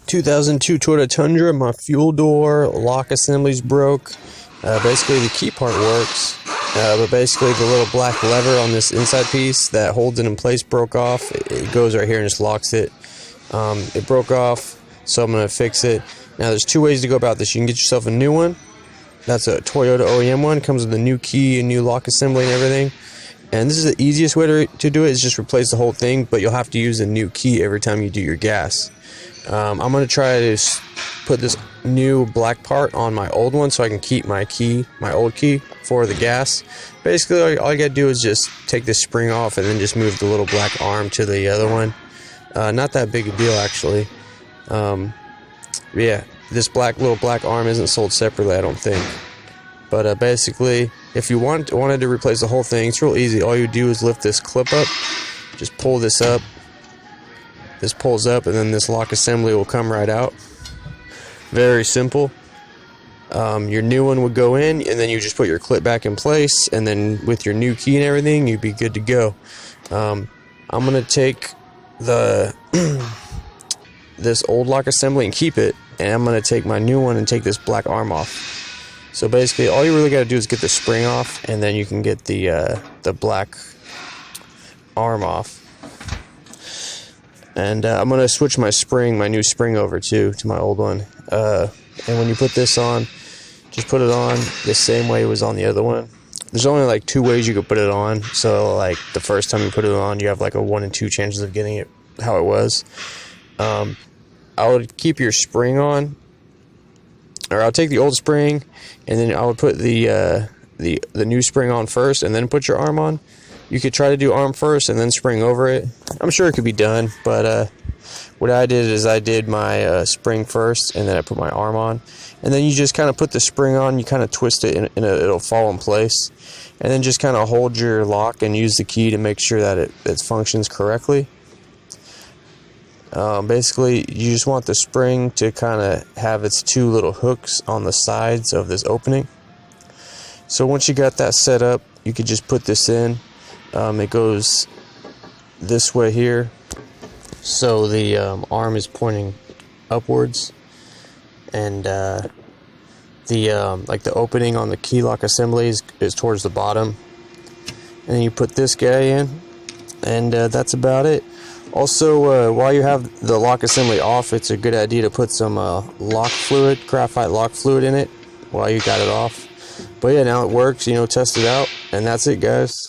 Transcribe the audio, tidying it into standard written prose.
2002 Toyota Tundra. My fuel door lock assembly's broke. Basically the key part works, but basically the little black lever on this inside piece that holds it in place broke off. It goes right here and just locks it. It broke off, so I'm going to fix it. Now there's two ways to go about this. You can get yourself a new one. That's a Toyota OEM one. Comes with a new key and new lock assembly and everything. And this is the easiest way to do it, is just replace the whole thing, but you'll have to use a new key every time you do your gas. I'm going to try to put this new black part on my old one so I can keep my old key for the gas. Basically, all you got to do is just take this spring off and then just move the little black arm to the other one. Not that big a deal, actually. Yeah, this little black arm isn't sold separately, I don't think. But basically, if you wanted to replace the whole thing, it's real easy. All you do is lift this clip up, just pull this up. This pulls up, and then this lock assembly will come right out. Very simple. Your new one would go in, and then you just put your clip back in place, and then with your new key and everything, you'd be good to go. I'm gonna take this old lock assembly and keep it, and I'm gonna take my new one and take this black arm off. So basically, all you really got to do is get the spring off, and then you can get the black arm off. And I'm going to switch my new spring over to my old one. And when you put this on, just put it on the same way it was on the other one. There's only like two ways you could put it on. So like the first time you put it on, you have like a 1 in 2 chances of getting it how it was. I would keep your spring on, or I'll take the old spring, and then I would put the new spring on first, and then put your arm on. You could try to do arm first and then spring over it. I'm sure it could be done, but what I did is I did my spring first, and then I put my arm on. And then you just kind of put the spring on, you kind of twist it, and it'll fall in place. And then just kind of hold your lock and use the key to make sure that it functions correctly. Basically, you just want the spring to kind of have its two little hooks on the sides of this opening. So once you got that set up, you could just put this in. It goes this way here, so the arm is pointing upwards, and the opening on the key lock assembly is towards the bottom. And then you put this guy in, and that's about it. Also, while you have the lock assembly off, it's a good idea to put some graphite lock fluid in it while you got it off. But yeah, now it works. Test it out, and that's it, guys.